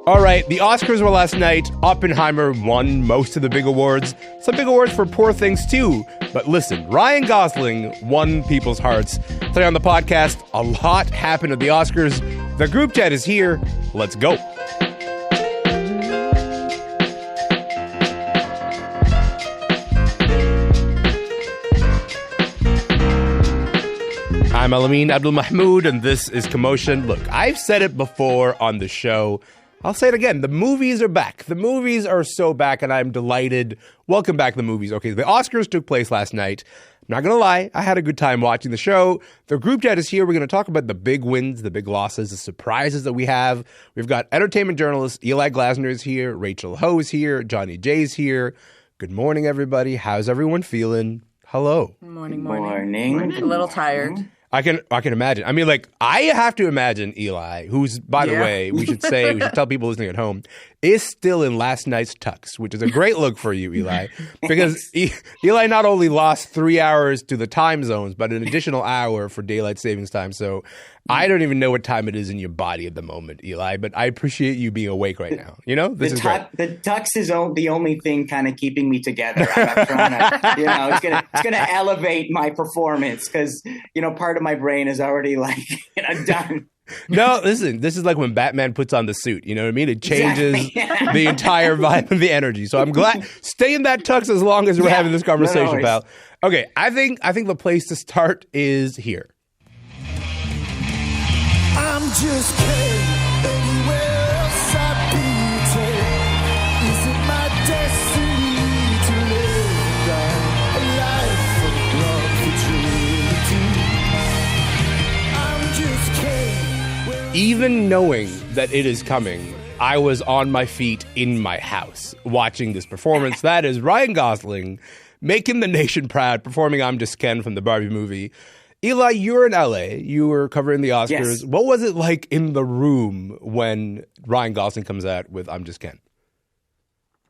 All right, the Oscars were last night. Oppenheimer won most of the big awards. Some big awards for poor things, too. But listen, Ryan Gosling won people's hearts. Today on the podcast, a lot happened at the Oscars. The group chat is here. Let's go. I'm Elamin Abdul Mahmoud, and this is Commotion. Look, I've said it before on the show. I'll say it again. The movies are back. The movies are so back, and I'm delighted. Welcome back to the movies. Okay, the Oscars took place last night. I'm not going to lie. I had a good time watching the show. The group chat is here. We're going to talk about the big wins, the big losses, the surprises that we have. We've got entertainment journalist Eli Glasner is here. Rachel Ho is here. Johnnie Jae is here. Good morning, everybody. How's everyone feeling? Hello. Morning. A little tired. I can imagine. I mean, like, I have to imagine Eli, who's, by the way, we should tell people listening at home, is still in last night's tux, which is a great look for you, Eli, because Eli not only lost 3 hours to the time zones, but an additional hour for daylight savings time. So I don't even know what time it is in your body at the moment, Eli, but I appreciate you being awake right now. You know, this is great. The tux is the only thing kind of keeping me together. I'm not trying to, it's gonna elevate my performance because, part of my brain is already done. No, listen, this is like when Batman puts on the suit, you know what I mean? It changes the entire vibe of the energy. So I'm glad, stay in that tux as long as we're having this conversation, pal. Okay, I think the place to start is here. I'm just kidding. Anywhere else I'd be taken. Is it my destiny to live a life of love for I'm just kidding. Even knowing that it is coming, I was on my feet in my house watching this performance. That is Ryan Gosling making the nation proud, performing I'm Just Ken from the Barbie movie. Eli, you're in LA. You were covering the Oscars. Yes. What was it like in the room when Ryan Gosling comes out with I'm Just Ken?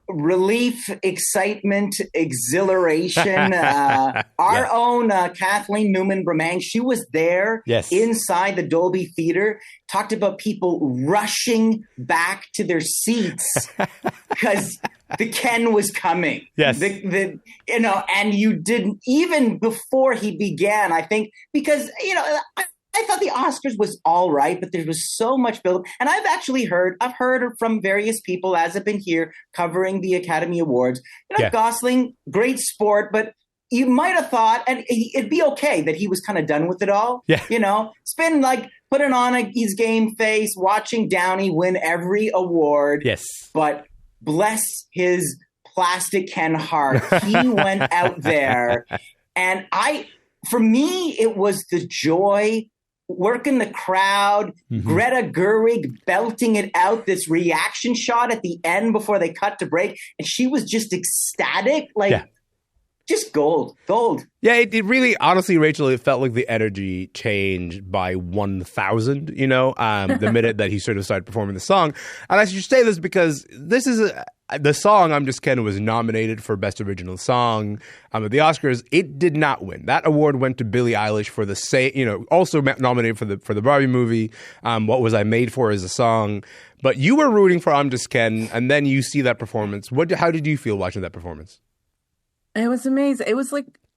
Relief, excitement, exhilaration. Our own Kathleen Newman-Bremang, she was there inside the Dolby Theater, talked about people rushing back to their seats because the Ken was coming. Yes. And you didn't, even before he began, I think, because, I thought the Oscars was all right, but there was so much build-up. And I've heard from various people as I've been here covering the Academy Awards. Gosling, great sport, but you might have thought, and it'd be okay that he was kind of done with it all. Yeah. It's been like putting on his game face, watching Downey win every award. Yes. But bless his plastic Ken heart. He went out there. And for me, it was the joy, working the crowd, Greta Gerwig belting it out, this reaction shot at the end before they cut to break. And she was just ecstatic, just gold. Yeah, it really, honestly, Rachel, it felt like the energy changed by 1,000, the minute that he sort of started performing the song. And I should say this because this is the song I'm Just Ken was nominated for Best Original Song at the Oscars. It did not win. That award went to Billie Eilish for the same, also nominated for the Barbie movie. What Was I Made For as a song. But you were rooting for I'm Just Ken, and then you see that performance. How did you feel watching that performance? It was amazing. It was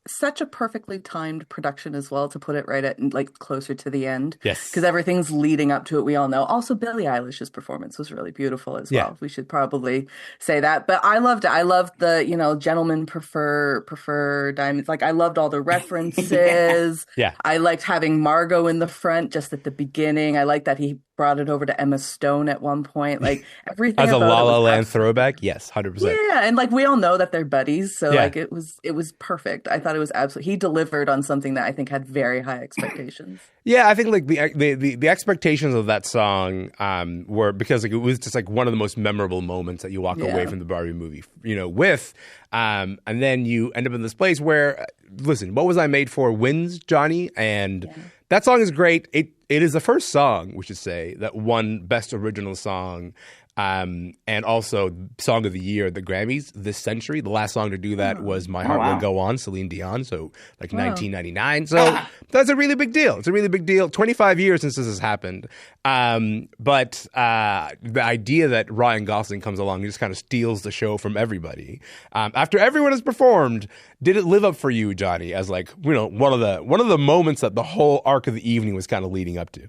such a perfectly timed production as well, to put it right at closer to the end. Yes. Because everything's leading up to it, we all know. Also, Billie Eilish's performance was really beautiful as well. We should probably say that. But I loved it. I loved the, gentlemen prefer diamonds. I loved all the references. Yeah. I liked having Margot in the front just at the beginning. I liked that he brought it over to Emma Stone at one point. Everything as a about La La it was Land throwback. Yes, 100%. Yeah, and we all know that they're buddies, so it was perfect. I thought it was absolutely. He delivered on something that I think had very high expectations. Yeah, I think the expectations of that song were because it was just one of the most memorable moments that you walk away from the Barbie movie, with, and then you end up in this place where, listen, What Was I Made For wins, Johnny, and that song is great. It is the first song, we should say, that won Best Original Song And also Song of the Year at the Grammys this century. The last song to do that was My Heart Will Go On, Celine Dion, so like 1999. So that's a really big deal. It's a really big deal. 25 years since this has happened. But the idea that Ryan Gosling comes along and just kind of steals the show from everybody. After everyone has performed, did it live up for you, Johnny, as like, you know, one of the moments that the whole arc of the evening was kind of leading up to?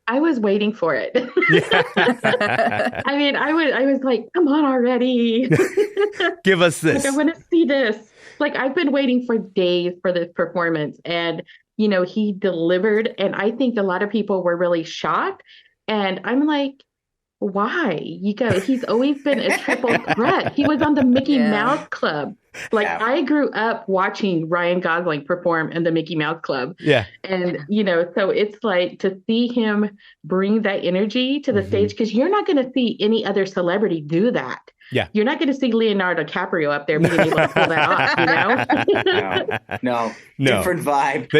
I was waiting for it. I mean, I was like, come on already. Give us this. Like, I want to see this. Like, I've been waiting for days for this performance. And, you know, he delivered. And I think a lot of people were really shocked. And I'm like, why? He's always been a triple threat. He was on the Mickey Mouse Club. Like, I grew up watching Ryan Gosling perform in the Mickey Mouse Club. Yeah. And, you know, so it's like to see him bring that energy to the stage, because you're not going to see any other celebrity do that. Yeah. You're not going to see Leonardo DiCaprio up there being able to pull that off, you know? No. Different vibe.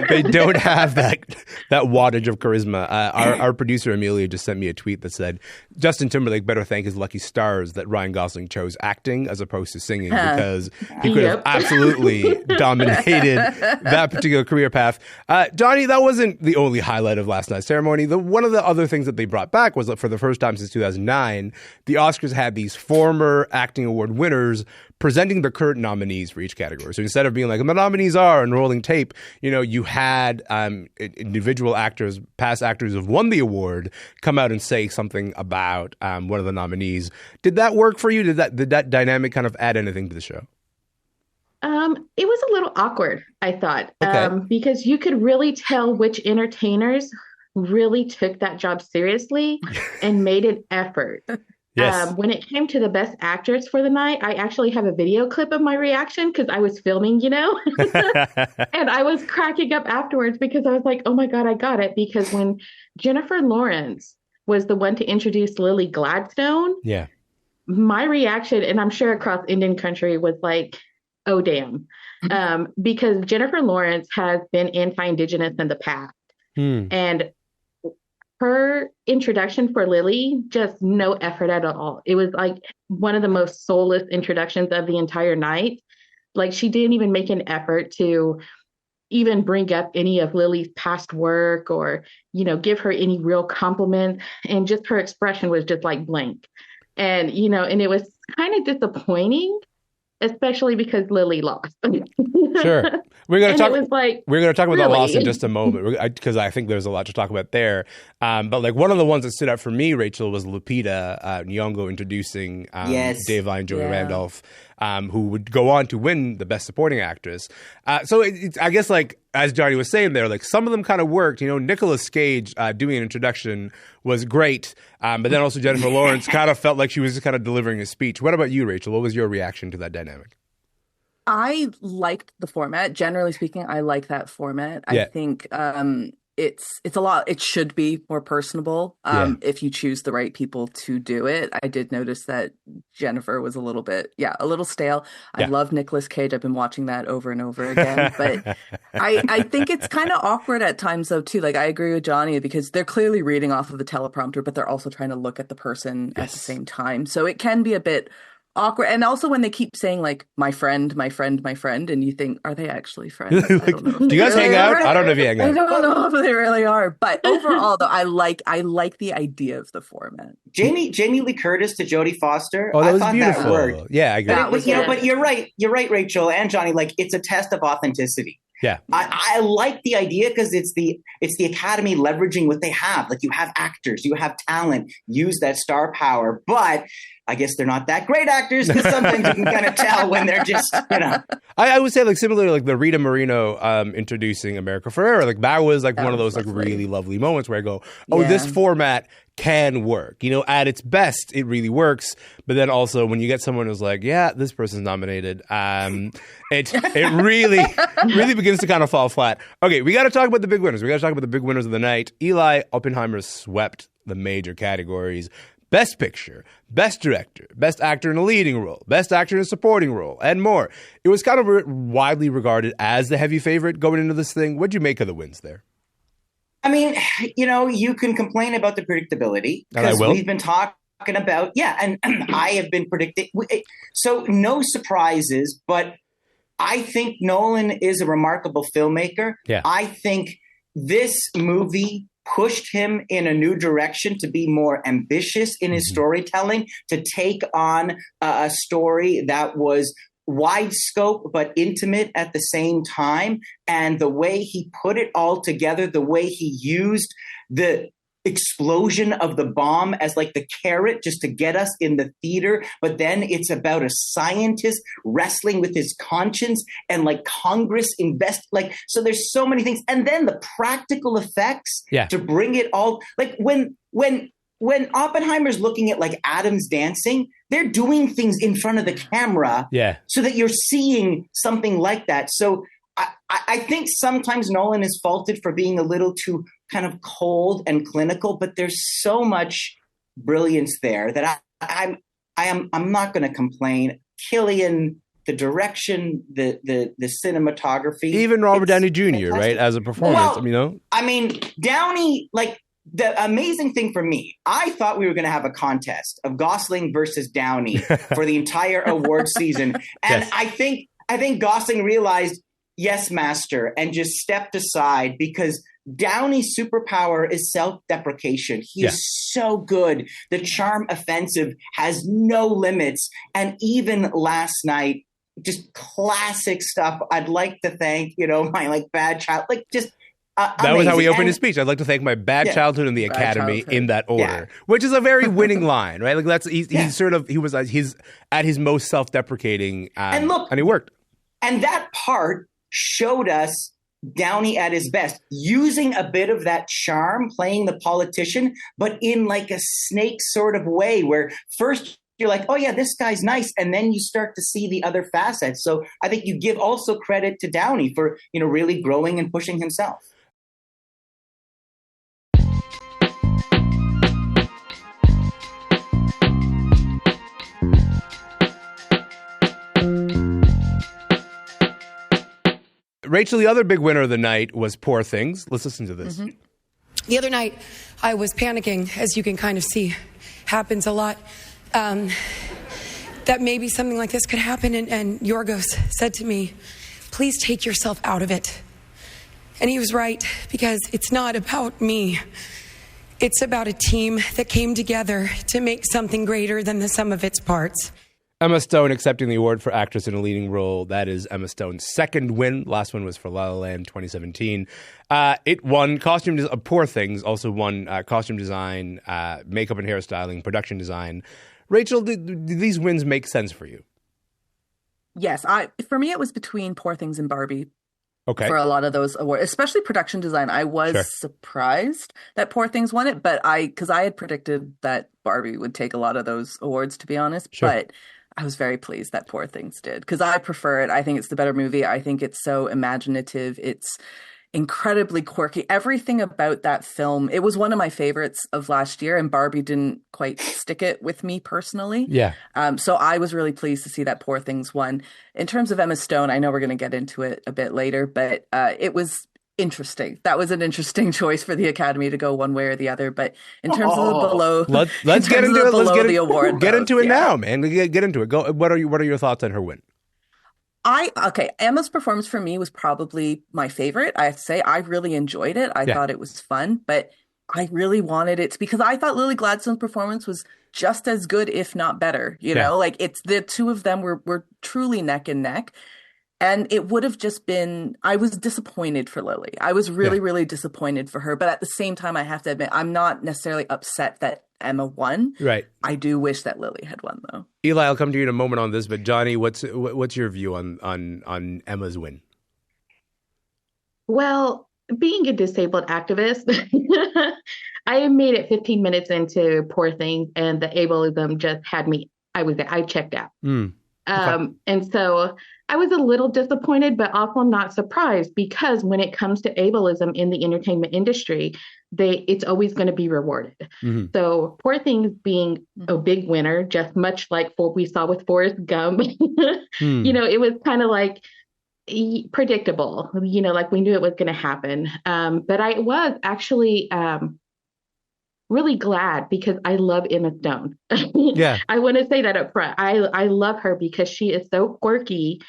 They don't have that wattage of charisma. Our producer, Amelia, just sent me a tweet that said, Justin Timberlake better thank his lucky stars that Ryan Gosling chose acting as opposed to singing, because he could have absolutely dominated that particular career path. Johnny, that wasn't the only highlight of last night's ceremony. One of the other things that they brought back was that for the first time since 2009, the Oscars had these former acting award winners presenting the current nominees for each category. So instead of being like, the nominees are, and rolling tape, you know, you had individual actors, past actors who've won the award, come out and say something about one of the nominees. Did that work for you? Did that dynamic kind of add anything to the show? It was a little awkward, I thought, because you could really tell which entertainers really took that job seriously and made an effort. Yes. When it came to the best actress for the night, I actually have a video clip of my reaction because I was filming, you know, and I was cracking up afterwards because I was like, oh my God, I got it. Because when Jennifer Lawrence was the one to introduce Lily Gladstone, my reaction, and I'm sure across Indian country, was like, oh, damn. Because Jennifer Lawrence has been anti-Indigenous in the past. And her introduction for Lily, just no effort at all. It was like one of the most soulless introductions of the entire night. Like, she didn't even make an effort to even bring up any of Lily's past work or, you know, give her any real compliment. And just her expression was just like blank. And, you know, and it was kind of disappointing, especially because Lily lost. Sure. We're going to talk about that loss in just a moment, because I think there's a lot to talk about there. But like, one of the ones that stood out for me, Rachel, was Lupita Nyong'o introducing Dave Vine, Joey Randolph, who would go on to win the Best Supporting Actress. So I guess, like, as Johnny was saying there, like, some of them kind of worked. You know, Nicolas Cage doing an introduction was great, but then also Jennifer Lawrence kind of felt like she was just kind of delivering a speech. What about you, Rachel? What was your reaction to that dynamic? I liked the format. Generally speaking, I like that format. I think it's a lot. It should be more personable if you choose the right people to do it. I did notice that Jennifer was a little stale. I love Nicolas Cage. I've been watching that over and over again. But I think it's kind of awkward at times, though, too. Like, I agree with Johnny, because they're clearly reading off of the teleprompter, but they're also trying to look at the person at the same time. So it can be a bit awkward. And also when they keep saying, like, my friend, my friend, my friend, and you think, are they actually friends? I don't know. Do you guys hang out? I don't know if you hang out. I don't know if they really are. But overall, though, I like the idea of the format. Jamie Lee Curtis to Jodie Foster. Oh, that was beautiful. That worked. Yeah, I agree. But you're right. You're right, Rachel and Johnny. Like, it's a test of authenticity. Yeah, I like the idea because it's the Academy leveraging what they have. Like, you have actors, you have talent, use that star power. But I guess they're not that great actors, because sometimes you can kind of tell when they're just, you know. I would say, like, similarly, like the Rita Moreno introducing America Ferrera, like, that was like one of those like really lovely moments where I go, oh, this format can work. You know, at its best, it really works. But then also when you get someone who's like, yeah, this person's nominated, it really begins to kind of fall flat. Okay, we got to talk about the big winners. We got to talk about the big winners of the night. Eli Oppenheimer swept the major categories. Best Picture, Best Director, Best Actor in a Leading Role, Best Actor in a Supporting Role, and more. It was kind of widely regarded as the heavy favorite going into this thing. What'd you make of the wins there? I mean, you can complain about the predictability because we've been talking about, and I have been predicting. So no surprises, but I think Nolan is a remarkable filmmaker. Yeah. I think this movie pushed him in a new direction to be more ambitious in his storytelling, to take on a story that was wide scope but intimate at the same time. And the way he put it all together, the way he used the explosion of the bomb as like the carrot just to get us in the theater, but then it's about a scientist wrestling with his conscience and like Congress so there's so many things, and then the practical effects to bring it all, like when Oppenheimer's looking at like atoms dancing, they're doing things in front of the camera so that you're seeing something like that. So I think sometimes Nolan is faulted for being a little too kind of cold and clinical, but there's so much brilliance there that I'm not going to complain. Cillian, the direction, the cinematography, even Robert Downey Jr. right as a performance. I mean Downey, like the amazing thing for me, I thought we were going to have a contest of Gosling versus Downey for the entire award season, and I think Gosling realized, yes, master, and just stepped aside because Downey's superpower is self-deprecation. He is so good. The charm offensive has no limits. And even last night, just classic stuff. I'd like to thank, my like bad child, like just that was how he opened his speech. I'd like to thank my bad childhood in the Academy in that order, which is a very winning line, right? Like he's at his most self-deprecating, and he worked. And that part showed us Downey at his best, using a bit of that charm, playing the politician, but in like a snake sort of way where first you're like, oh yeah, this guy's nice. And then you start to see the other facets. So I think you give also credit to Downey for, really growing and pushing himself. Rachel, the other big winner of the night was Poor Things. Let's listen to this. Mm-hmm. The other night, I was panicking, as you can kind of see, happens a lot, that maybe something like this could happen. And Yorgos said to me, please take yourself out of it. And he was right, because it's not about me. It's about a team that came together to make something greater than the sum of its parts. Emma Stone accepting the award for actress in a leading role. That is Emma Stone's second win. Last one was for La La Land 2017. It won Poor Things also won costume design, makeup and hairstyling, production design. Rachel, do these wins make sense for you? Yes. For me, it was between Poor Things and Barbie. Okay. For a lot of those awards, especially production design. I was surprised that Poor Things won it, but because I had predicted that Barbie would take a lot of those awards, to be honest. Sure. But I was very pleased that Poor Things did, because I prefer it. I think it's the better movie. I think it's so imaginative. It's incredibly quirky. Everything about that film, it was one of my favorites of last year, and Barbie didn't quite stick it with me personally. Yeah. So I was really pleased to see that Poor Things won. In terms of Emma Stone, I know we're going to get into it a bit later, but it was interesting. That was an interesting choice for the Academy to go one way or the other. But in terms of the below, let's get into it. Let's get the award. Get into it now, man. Get into it. Go. What are your thoughts on her win? Emma's performance for me was probably my favorite. I have to say, I really enjoyed it. I thought it was fun, but I really wanted it to, because I thought Lily Gladstone's performance was just as good, if not better. You know, like it's the two of them were truly neck and neck. And it would have just been, I was disappointed for Lily. I was really, really disappointed for her. But at the same time, I have to admit, I'm not necessarily upset that Emma won. Right. I do wish that Lily had won, though. Eli, I'll come to you in a moment on this. But Johnny, what's your view on Emma's win? Well, being a disabled activist, I made it 15 minutes into Poor Things, and the ableism just had me. I checked out. And so I was a little disappointed, but also not surprised, because when it comes to ableism in the entertainment industry, it's always going to be rewarded. Mm-hmm. So Poor Things being a big winner, just much like what we saw with Forrest Gump, you know, it was kind of like, predictable, like we knew it was going to happen. But I was actually really glad because I love Emma Stone. Yeah. I want to say that up front. I love her because she is so quirky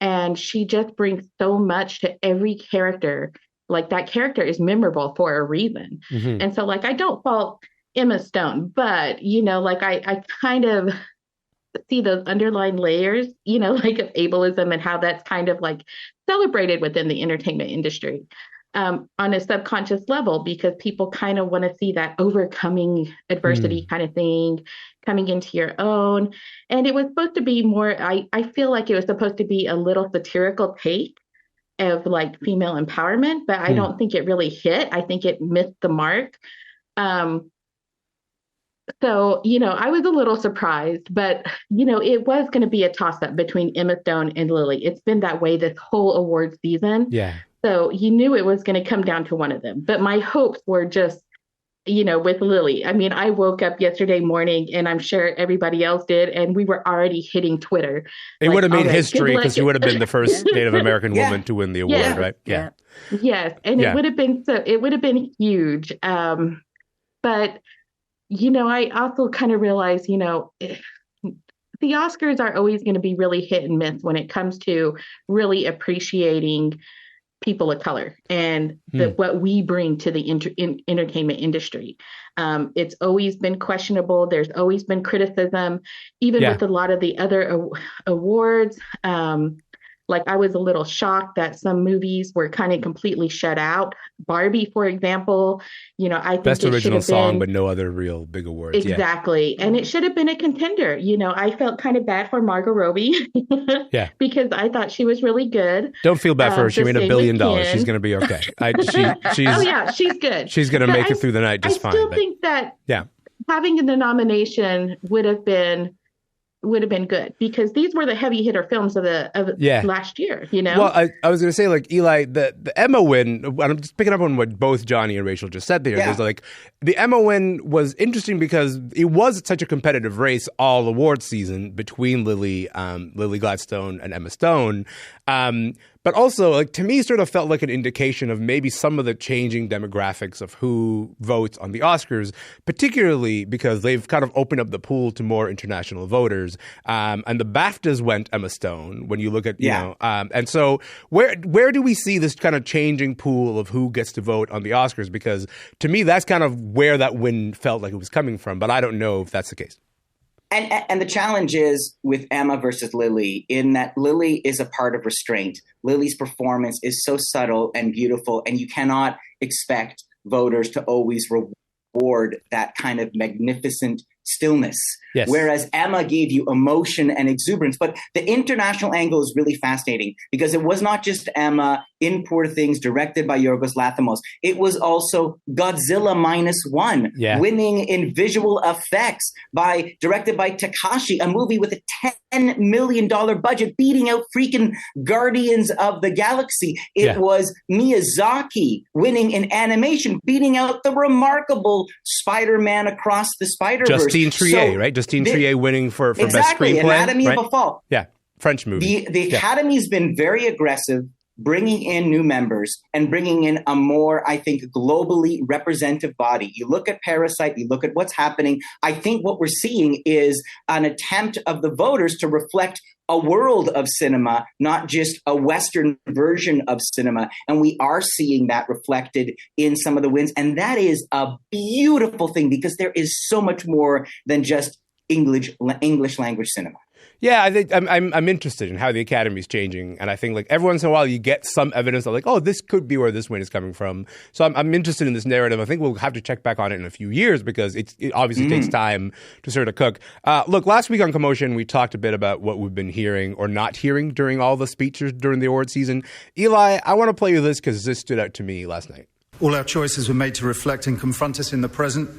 and she just brings so much to every character. Like that character is memorable for a reason. Mm-hmm. And so like, I don't fault Emma Stone, but like I kind of see those underlying layers, like of ableism and how that's kind of like celebrated within the entertainment industry. On a subconscious level, because people kind of want to see that overcoming adversity kind of thing, coming into your own. And it was supposed to be more, I feel like it was supposed to be a little satirical take of like female empowerment, but I don't think it really hit. I think it missed the mark. So, I was a little surprised, but, it was going to be a toss-up between Emma Stone and Lily. It's been that way this whole award season. Yeah. So you knew it was going to come down to one of them. But my hopes were just, with Lily. I mean, I woke up yesterday morning and I'm sure everybody else did. And we were already hitting Twitter. It would have made history because you would have been the first Native American woman to win the award, right? Yeah. Yes. And it would have been huge. But, I also kind of realized, the Oscars are always going to be really hit and miss when it comes to really appreciating people of color and what we bring to the entertainment industry. It's always been questionable. There's always been criticism, even with a lot of the other awards. Like I was a little shocked that some movies were kind of completely shut out. Barbie, for example, I think best original song, but no other real big awards. Exactly. And it should have been a contender. I felt kind of bad for Margot Robbie because I thought she was really good. Don't feel bad for her. She made $1 billion. She's going to be okay. She's good. She's going to make it through the night just fine. I still think that having the nomination would have been good because these were the heavy hitter films of last year, Well, I was going to say, like, Eli, the Emma win, I'm just picking up on what both Johnny and Rachel just said there. There's like, the Emma win was interesting because it was such a competitive race all award season between Lily Gladstone and Emma Stone. But also, like, to me, sort of felt like an indication of maybe some of the changing demographics of who votes on the Oscars, particularly because they've kind of opened up the pool to more international voters. And the BAFTAs went Emma Stone when you look at, and so where do we see this kind of changing pool of who gets to vote on the Oscars? Because to me, that's kind of where that win felt like it was coming from. But I don't know if that's the case. And the challenge is with Emma versus Lily in that Lily is a part of restraint. Lily's performance is so subtle and beautiful, and you cannot expect voters to always reward that kind of magnificent stillness. Yes. Whereas Emma gave you emotion and exuberance. But the international angle is really fascinating because it was not just Emma in Poor Things, directed by Yorgos Lanthimos. It was also Godzilla -1, winning in visual effects, directed by Takashi, a movie with a $10 million budget, beating out freaking Guardians of the Galaxy. It was Miyazaki winning in animation, beating out the remarkable Spider-Man Across the Spider-Verse. Justine Triet, right? Justine Triet winning for best screenplay. Anatomy of a Fall. Yeah, French movie. The Academy's been very aggressive, bringing in new members and bringing in a more, I think, globally representative body. You look at Parasite, you look at what's happening. I think what we're seeing is an attempt of the voters to reflect a world of cinema, not just a Western version of cinema. And we are seeing that reflected in some of the wins. And that is a beautiful thing because there is so much more than just English language cinema. Yeah, I think I'm interested in how the Academy is changing, and I think like every once in a while you get some evidence of like, oh, this could be where this win is coming from. So I'm interested in this narrative. I think we'll have to check back on it in a few years because it obviously takes time to sort of cook. Look, last week on Commotion we talked a bit about what we've been hearing or not hearing during all the speeches during the award season. Eli, I want to play you this because this stood out to me last night. All our choices were made to reflect and confront us in the present,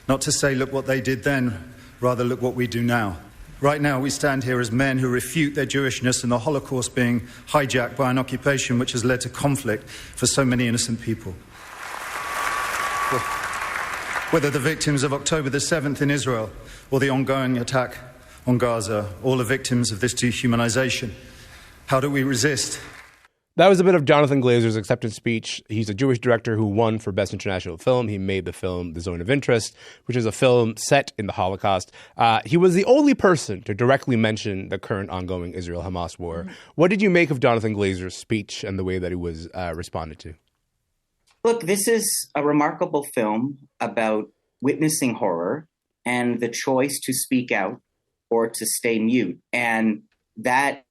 not to say, look what they did then, rather look what we do now. Right now, we stand here as men who refute their Jewishness and the Holocaust being hijacked by an occupation which has led to conflict for so many innocent people. Whether the victims of October the 7th in Israel or the ongoing attack on Gaza, all are victims of this dehumanization. How do we resist? That was a bit of Jonathan Glazer's acceptance speech. He's a Jewish director who won for Best International Film. He made the film The Zone of Interest, which is a film set in the Holocaust. He was the only person to directly mention the current ongoing Israel-Hamas war. Mm-hmm. What did you make of Jonathan Glazer's speech and the way that it was responded to? Look, this is a remarkable film about witnessing horror and the choice to speak out or to stay mute. And that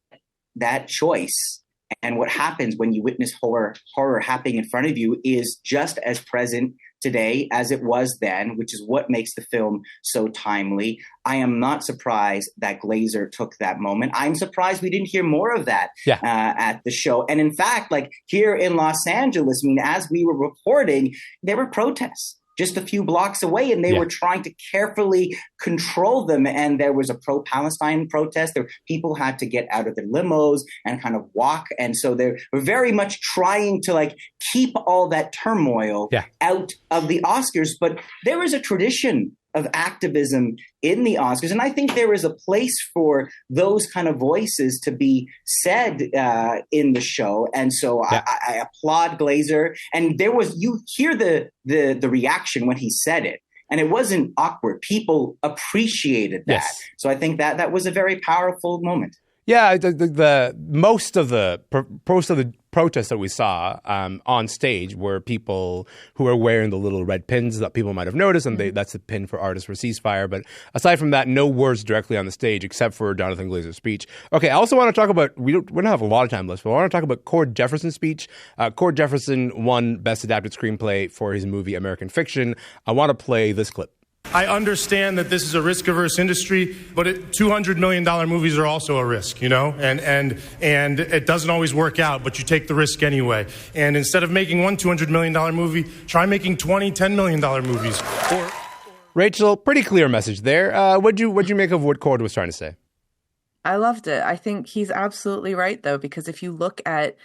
choice and what happens when you witness horror happening in front of you is just as present today as it was then, which is what makes the film so timely. I am not surprised that Glazer took that moment. I'm surprised we didn't hear more of that at the show. And in fact, like here in Los Angeles, I mean, as we were reporting, there were protests just a few blocks away, and they were trying to carefully control them. And there was a pro-Palestine protest. People had to get out of their limos and kind of walk. And so they were very much trying to like keep all that turmoil out of the Oscars. But there is a tradition of activism in the Oscars. And I think there is a place for those kind of voices to be said in the show. And so I applaud Glazer. And you hear the reaction when he said it. And it wasn't awkward. People appreciated that. Yes. So I think that was a very powerful moment. Yeah, the most of the protests that we saw on stage were people who were wearing the little red pins that people might have noticed, and that's the pin for Artists for Ceasefire. But aside from that, no words directly on the stage except for Jonathan Glazer's speech. Okay, I also want to talk about, we don't have a lot of time left, but I want to talk about Cord Jefferson's speech. Cord Jefferson won Best Adapted Screenplay for his movie American Fiction. I want to play this clip. I understand that this is a risk-averse industry, but $200 million movies are also a risk, you know, and it doesn't always work out, but you take the risk anyway. And instead of making one $200 million movie, try making 20 $10 million movies. Rachel, pretty clear message there. What'd you make of what Cord was trying to say? I loved it. I think he's absolutely right, though, because if you look at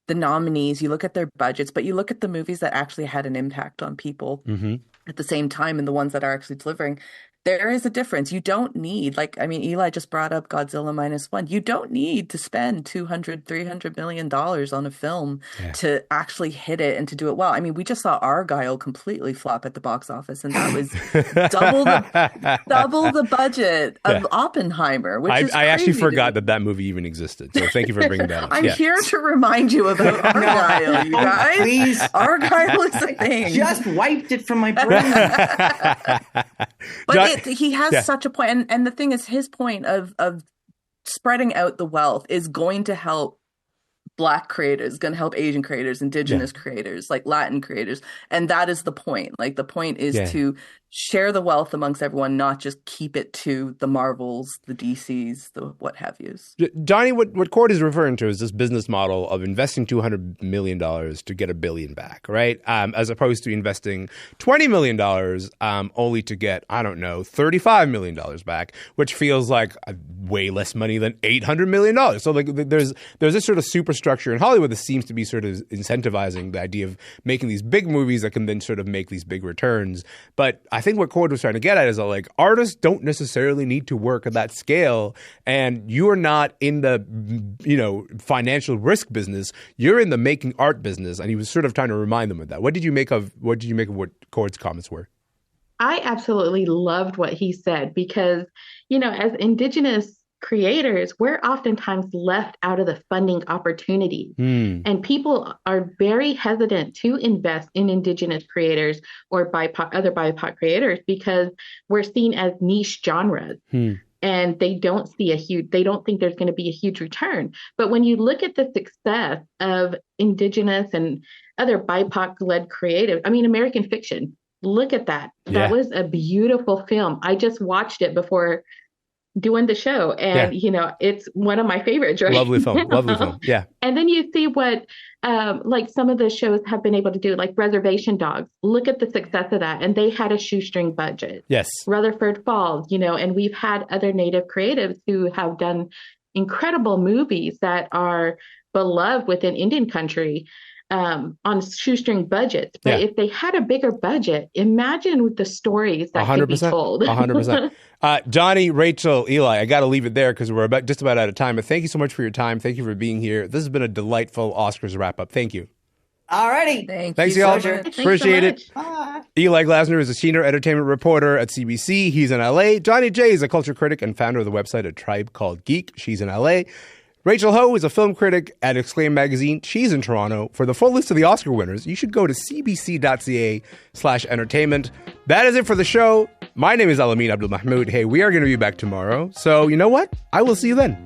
the nominees, you look at their budgets, but you look at the movies that actually had an impact on people. Mm-hmm. At the same time, and the ones that are actually delivering, there is a difference. You don't need, Eli just brought up Godzilla -1. You don't need to spend $200-300 million on a film to actually hit it and to do it well. I mean, we just saw Argyle completely flop at the box office, and that was double the budget of Oppenheimer, which is I actually forgot that movie even existed. So thank you for bringing that up. I'm here to remind you about Argyle, you guys. Please. Argyle is a thing. Just wiped it from my brain. But he has such a point. And the thing is, his point of spreading out the wealth is going to help Black creators, going to help Asian creators, Indigenous creators, like Latin creators. And that is the point. Like, the point is to share the wealth amongst everyone, not just keep it to the Marvels, the DCs, the what have yous. Johnny, what Cord is referring to is this business model of investing $200 million to get $1 billion back, right? As opposed to investing $20 million only to get, I don't know, $35 million back, which feels like way less money than $800 million. So like there's this sort of superstructure in Hollywood that seems to be sort of incentivizing the idea of making these big movies that can then sort of make these big returns. But I think what Cord was trying to get at is that, like, artists don't necessarily need to work at that scale, and you are not in the, financial risk business. You're in the making art business, and he was sort of trying to remind them of that. What did you make of what Cord's comments were? I absolutely loved what he said because, as Indigenous creators, we're oftentimes left out of the funding opportunities. And people are very hesitant to invest in Indigenous creators or other BIPOC creators because we're seen as niche genres. And they don't think there's going to be a huge return. But when you look at the success of Indigenous and other BIPOC-led creative, American Fiction, look at that. That was a beautiful film. I just watched it before doing the show, and it's one of my favorites. Right? Lovely film. Yeah. And then you see what some of the shows have been able to do, like Reservation Dogs. Look at the success of that, and they had a shoestring budget. Yes. Rutherford Falls, and we've had other Native creatives who have done incredible movies that are beloved within Indian country. on shoestring budgets. But Yeah. if they had a bigger budget, imagine with the stories that could be told. 100%. Johnny, Rachel, Eli, I got to leave it there because we're just about out of time. But thank you so much for your time. Thank you for being here. This has been a delightful Oscars wrap up. Thank you. All righty. Thanks, y'all. Appreciate it. Bye. Eli Glasner is a senior entertainment reporter at CBC. He's in LA. Johnnie Jae is a culture critic and founder of the website A Tribe Called Geek. She's in LA. Rachel Ho is a film critic at Exclaim Magazine. She's in Toronto. For the full list of the Oscar winners, you should go to cbc.ca/entertainment. That is it for the show. My name is Elamin Abdul Mahmoud. Hey, we are going to be back tomorrow. So you know what? I will see you then.